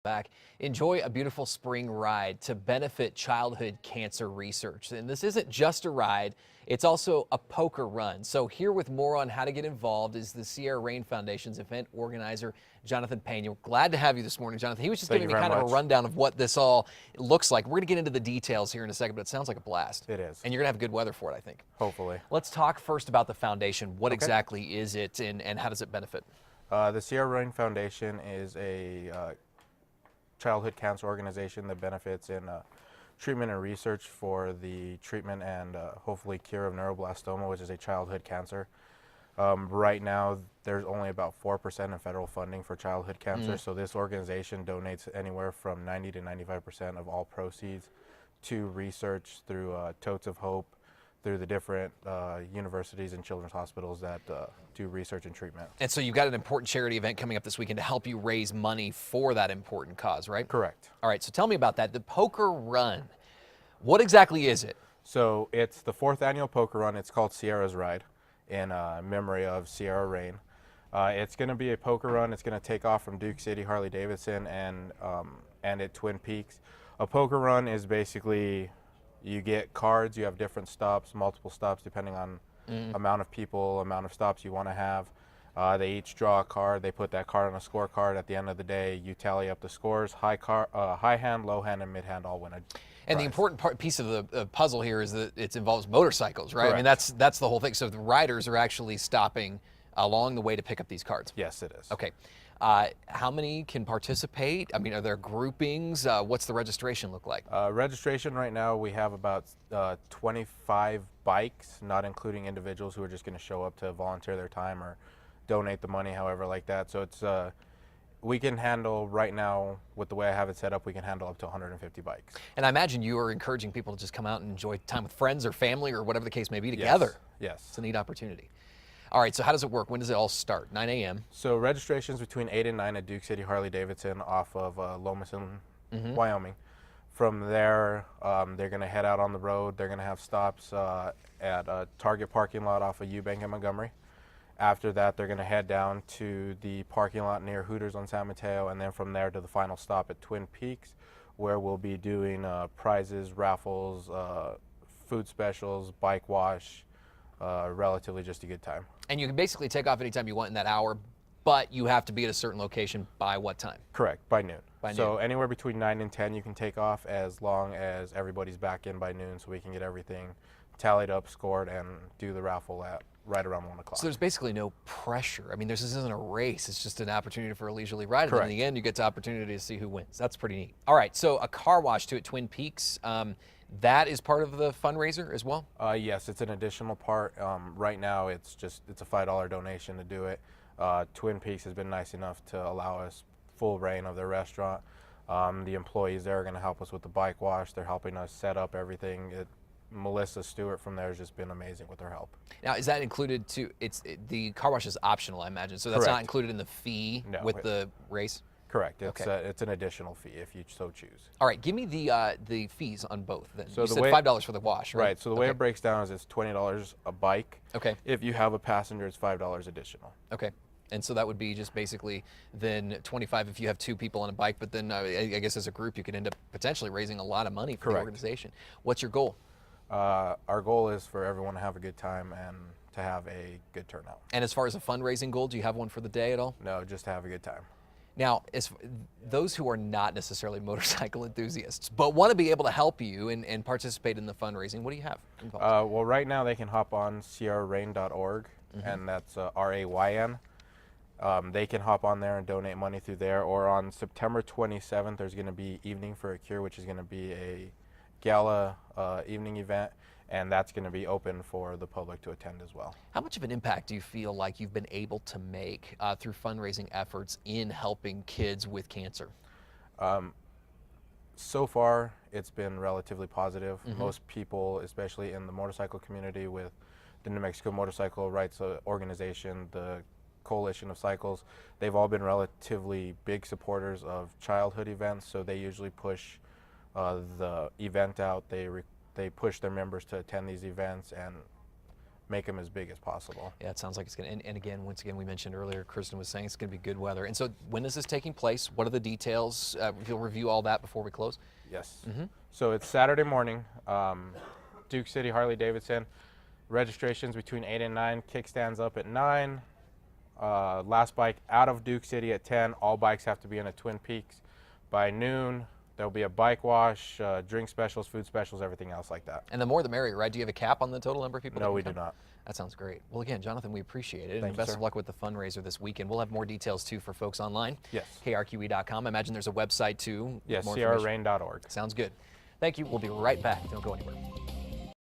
Back. Enjoy a beautiful spring ride to benefit childhood cancer research. And this isn't just a ride, it's also a poker run. So here with more on how to get involved is the Sierra Rain Foundation's event organizer, Jonathan Pena. Glad to have you this morning, Jonathan. He was just giving me kind of a rundown of what this all looks like. We're going to get into the details here in a second, but it sounds like a blast. It is. And you're going to have good weather for it, I think. Hopefully. Let's talk first about the foundation. What exactly is it and how does it benefit? The Sierra Rain Foundation is a childhood cancer organization that benefits in treatment and research for the treatment and hopefully cure of neuroblastoma, which is a childhood cancer. Right now, there's only about 4% in federal funding for childhood cancer, so this organization donates anywhere from 90 to 95% of all proceeds to research through Totes of Hope, through the different universities and children's hospitals that do research and treatment. And so you've got an important charity event coming up this weekend to help you raise money for that important cause, right? Correct. All right, so tell me about that. The poker run, what exactly is it? So it's the 4th annual poker run. It's called Sierra's Ride in memory of Sierra Rain. It's going to be a poker run. It's going to take off from Duke City, Harley-Davidson, and at Twin Peaks. A poker run is basically you get cards, you have different stops, multiple stops depending on amount of people, amount of stops you want to have. They each draw a card, they put that card on a scorecard. At the end of the day, you tally up the scores. High hand, low hand, and mid hand all win a And the important piece of the puzzle here is that it involves motorcycles, right? Correct. I mean, that's the whole thing. So the riders are actually stopping along the way to pick up these cards. Yes, it is. Okay. How many can participate? I mean, are there groupings? What's the registration look like? Registration right now, we have about 25 bikes, not including individuals who are just going to show up to volunteer their time or donate the money, however, like that. So it's we can handle right now, with the way I have it set up, we can handle up to 150 bikes. And I imagine you are encouraging people to just come out and enjoy time with friends or family or whatever the case may be together. Yes. It's a neat opportunity. All right, so how does it work? When does it all start? 9 a.m. So registration's between 8 and 9 at Duke City, Harley-Davidson off of Lomas in Wyoming. From there, they're going to head out on the road. They're going to have stops at a Target parking lot off of Eubank and Montgomery. After that, they're going to head down to the parking lot near Hooters on San Mateo, and then from there to the final stop at Twin Peaks, where we'll be doing prizes, raffles, food specials, bike wash, relatively just a good time. And you can basically take off anytime you want in that hour, but you have to be at a certain location by what time? Correct, by noon. So noon. Anywhere between 9 and 10 you can take off, as long as everybody's back in by noon, so we can get everything tallied up, scored, and do the raffle at right around 1 o'clock. So there's basically no pressure. I mean, this isn't a race. It's just an opportunity for a leisurely ride. Correct. And in the end, you get the opportunity to see who wins. That's pretty neat. All right, so a car wash too at Twin Peaks. That is part of the fundraiser as well? Yes, it's an additional part. Right now, it's a $5 donation to do it. Twin Peaks has been nice enough to allow us full reign of their restaurant. The employees there are going to help us with the bike wash. They're helping us set up everything. Melissa Stewart from there has just been amazing with her help. Now, is that included too? The car wash is optional, I imagine. So that's not Correct. included in the fee with the race? Correct. It's an additional fee if you so choose. All right, give me the fees on both then. So you said $5 for the wash, right? Right. So the way it breaks down is it's $20 a bike. Okay. If you have a passenger, it's $5 additional. Okay. And so that would be just basically then 25 if you have 2 people on a bike, but then I guess as a group you could end up potentially raising a lot of money for the organization. What's your goal? Our goal is for everyone to have a good time and to have a good turnout. And as far as a fundraising goal, do you have one for the day at all? No, just to have a good time. Now, those who are not necessarily motorcycle enthusiasts, but want to be able to help you and participate in the fundraising, what do you have involved? Well, right now they can hop on sierrarain.org, and that's RAYN. They can hop on there and donate money through there. Or on September 27th, there's going to be Evening for a Cure, which is going to be a gala evening event, and that's going to be open for the public to attend as well. How much of an impact do you feel like you've been able to make through fundraising efforts in helping kids with cancer? So far, it's been relatively positive. Most people, especially in the motorcycle community with the New Mexico Motorcycle Rights Organization, the Coalition of Cycles, they've all been relatively big supporters of childhood events, so they usually push the event out. They push their members to attend these events, and make them as big as possible. Yeah, it sounds like it's going to, and again, once again, we mentioned earlier, Kristen was saying it's going to be good weather. And so when is this taking place? What are the details? You'll review all that before we close? Yes. So it's Saturday morning, Duke City, Harley-Davidson. Registrations between 8 and 9, kickstands up at 9. Last bike out of Duke City at 10. All bikes have to be in at Twin Peaks by noon. There'll be a bike wash, drink specials, food specials, everything else like that. And the more the merrier, right? Do you have a cap on the total number of people? No, we do not. That sounds great. Well, again, Jonathan, we appreciate it. And Thank you, best sir. of luck with the fundraiser this weekend. We'll have more details, too, for folks online. Yes. KRQE.com. I imagine there's a website, too. Yes, More information. crrain.org. Sounds good. Thank you. We'll be right back. Don't go anywhere.